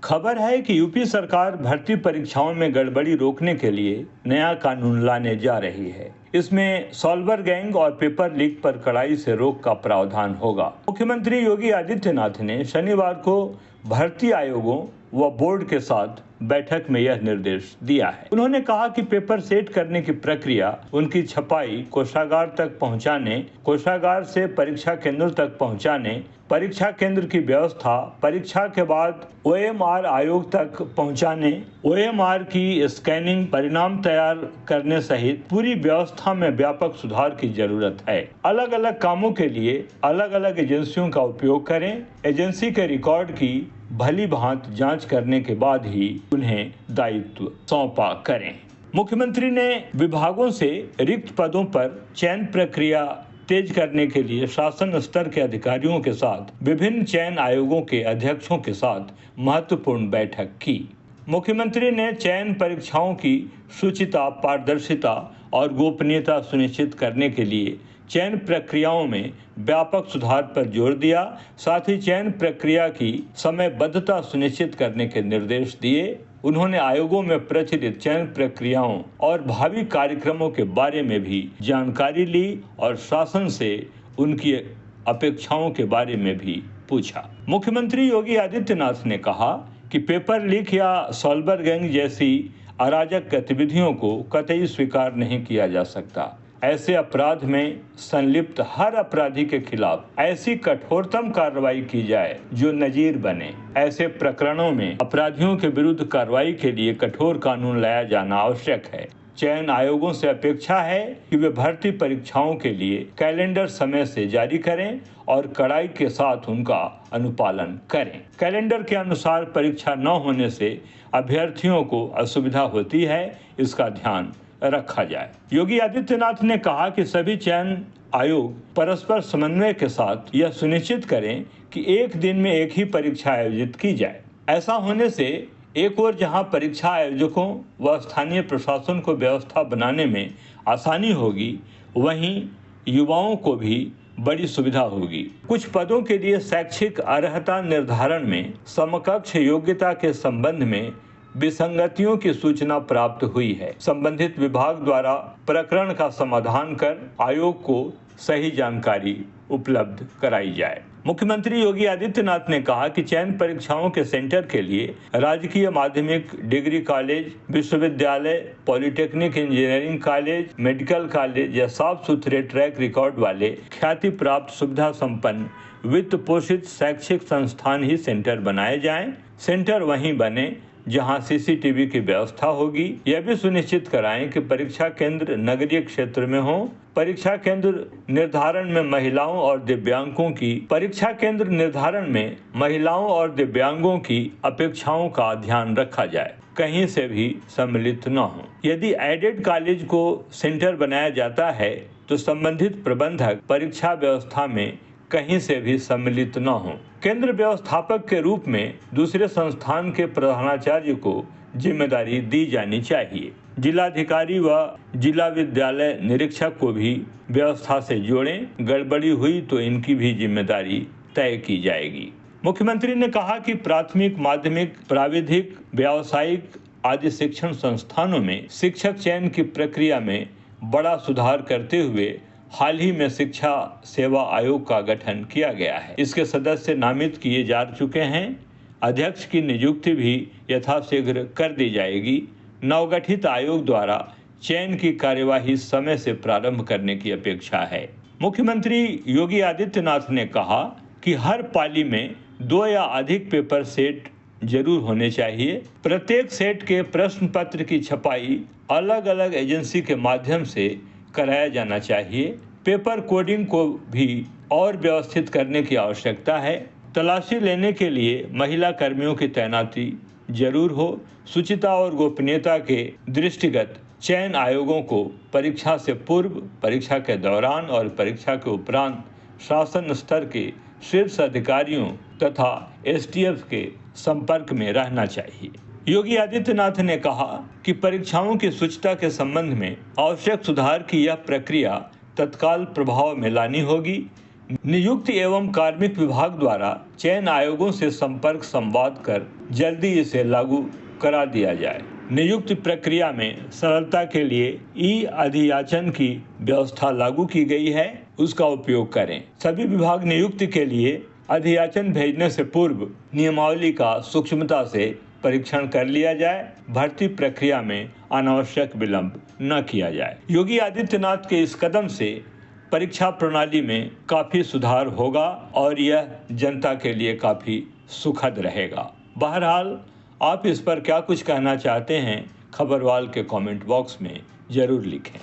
खबर है कि यूपी सरकार भर्ती परीक्षाओं में गड़बड़ी रोकने के लिए नया कानून लाने जा रही है। इसमें सॉल्वर गैंग और पेपर लीक पर कड़ाई से रोक का प्रावधान होगा। मुख्यमंत्री योगी आदित्यनाथ ने शनिवार को भर्ती आयोगों व बोर्ड के साथ बैठक में यह निर्देश दिया है। उन्होंने कहा कि पेपर सेट करने की प्रक्रिया, उनकी छपाई, कोषागार तक पहुंचाने, कोषागार से परीक्षा केंद्र तक पहुंचाने, परीक्षा केंद्र की व्यवस्था, परीक्षा के बाद ओएमआर आयोग तक पहुंचाने, ओएमआर की स्कैनिंग, परिणाम तैयार करने सहित पूरी व्यवस्था में व्यापक सुधार की जरूरत है। अलग अलग कामों के लिए अलग अलग एजेंसियों का उपयोग करें। एजेंसी के रिकॉर्ड की भली भांति जांच करने के बाद ही उन्हें दायित्व सौंपा करें। मुख्यमंत्री ने विभागों से रिक्त पदों पर चयन प्रक्रिया तेज करने के लिए शासन स्तर के अधिकारियों के साथ विभिन्न चयन आयोगों के अध्यक्षों के साथ महत्वपूर्ण बैठक की। मुख्यमंत्री ने चयन परीक्षाओं की शुचिता, पारदर्शिता और गोपनीयता सुनिश्चित करने के लिए चयन प्रक्रियाओं में व्यापक सुधार पर जोर दिया। साथ ही चयन प्रक्रिया की समयबद्धता सुनिश्चित करने के निर्देश दिए। उन्होंने आयोगों में प्रचलित चयन प्रक्रियाओं और भावी कार्यक्रमों के बारे में भी जानकारी ली और शासन से उनकी अपेक्षाओं के बारे में भी पूछा। मुख्यमंत्री योगी आदित्यनाथ ने कहा कि पेपर लीक या सॉल्वर गैंग जैसी अराजक गतिविधियों को कतई स्वीकार नहीं किया जा सकता। ऐसे अपराध में संलिप्त हर अपराधी के खिलाफ ऐसी कठोरतम कार्रवाई की जाए जो नजीर बने। ऐसे प्रकरणों में अपराधियों के विरुद्ध कार्रवाई के लिए कठोर कानून लाया जाना आवश्यक है। चयन आयोगों से अपेक्षा है कि वे भर्ती परीक्षाओं के लिए कैलेंडर समय से जारी करें और कड़ाई के साथ उनका अनुपालन करें। कैलेंडर के अनुसार परीक्षा न होने से अभ्यर्थियों को असुविधा होती है, इसका ध्यान रखा जाए। योगी आदित्यनाथ ने कहा कि सभी चयन आयोग परस्पर समन्वय के साथ यह सुनिश्चित करें कि एक दिन में एक ही परीक्षा आयोजित की जाए। ऐसा होने से एक ओर जहां परीक्षा आयोजकों व स्थानीय प्रशासन को व्यवस्था बनाने में आसानी होगी, वहीं युवाओं को भी बड़ी सुविधा होगी। कुछ पदों के लिए शैक्षिक अर्हता निर्धारण में समकक्ष योग्यता के संबंध में विसंगतियों की सूचना प्राप्त हुई है। संबंधित विभाग द्वारा प्रकरण का समाधान कर आयोग को सही जानकारी उपलब्ध कराई जाए। मुख्यमंत्री योगी आदित्यनाथ ने कहा कि चयन परीक्षाओं के सेंटर के लिए राजकीय माध्यमिक डिग्री कॉलेज, विश्वविद्यालय, polytechnic, engineering college, medical college या साफ सुथरे ट्रैक रिकॉर्ड वाले ख्याति प्राप्त सुविधा संपन्न वित्त पोषित शैक्षिक संस्थान ही सेंटर बनाए जाएं। सेंटर वहीं बने जहां सीसीटीवी की व्यवस्था होगी। यह भी सुनिश्चित कराएं कि परीक्षा केंद्र नगरीय क्षेत्र में हो। परीक्षा केंद्र निर्धारण में महिलाओं और दिव्यांगों की अपेक्षाओं का ध्यान रखा जाए, कहीं से भी सम्मिलित न हो। यदि एडेड कॉलेज को सेंटर बनाया जाता है तो संबंधित प्रबंधक परीक्षा व्यवस्था में कहीं से भी सम्मिलित न हो। केंद्र व्यवस्थापक के रूप में दूसरे संस्थान के प्रधानाचार्य को जिम्मेदारी दी जानी चाहिए। जिलाधिकारी व जिला विद्यालय निरीक्षक को भी व्यवस्था से जोड़ें। गड़बड़ी हुई तो इनकी भी जिम्मेदारी तय की जाएगी। मुख्यमंत्री ने कहा कि प्राथमिक, माध्यमिक, प्राविधिक, व्यावसायिक आदि शिक्षण संस्थानों में शिक्षक चयन की प्रक्रिया में बड़ा सुधार करते हुए हाल ही में शिक्षा सेवा आयोग का गठन किया गया है। इसके सदस्य नामित किए जा चुके हैं। अध्यक्ष की नियुक्ति भी यथाशीघ्र कर दी जाएगी। नवगठित आयोग द्वारा चयन की कार्यवाही समय से प्रारंभ करने की अपेक्षा है। मुख्यमंत्री योगी आदित्यनाथ ने कहा कि हर पाली में 2 या अधिक पेपर सेट जरूर होने चाहिए। प्रत्येक सेट के प्रश्न पत्र की छपाई अलग अलग एजेंसी के माध्यम से कराया जाना चाहिए। पेपर कोडिंग को भी और व्यवस्थित करने की आवश्यकता है। तलाशी लेने के लिए महिला कर्मियों की तैनाती जरूर हो। शुचिता और गोपनीयता के दृष्टिगत चयन आयोगों को परीक्षा से पूर्व, परीक्षा के दौरान और परीक्षा के उपरांत शासन स्तर के शीर्ष अधिकारियों तथा एसटीएफ के संपर्क में रहना चाहिए। योगी आदित्यनाथ ने कहा कि परीक्षाओं की शुचिता के संबंध में आवश्यक सुधार की यह प्रक्रिया तत्काल प्रभाव में लानी होगी। नियुक्ति एवं कार्मिक विभाग द्वारा चयन आयोगों से संपर्क संवाद कर जल्दी इसे लागू करा दिया जाए। नियुक्ति प्रक्रिया में सरलता के लिए ई अधियाचन की व्यवस्था लागू की गई है, उसका उपयोग करें। सभी विभाग नियुक्ति के लिए अधियाचन भेजने से पूर्व नियमावली का सूक्ष्मता से परीक्षण कर लिया जाए। भर्ती प्रक्रिया में अनावश्यक विलंब न किया जाए। योगी आदित्यनाथ के इस कदम से परीक्षा प्रणाली में काफी सुधार होगा और यह जनता के लिए काफी सुखद रहेगा। बहरहाल आप इस पर क्या कुछ कहना चाहते हैं, खबरवाल के कमेंट बॉक्स में जरूर लिखें।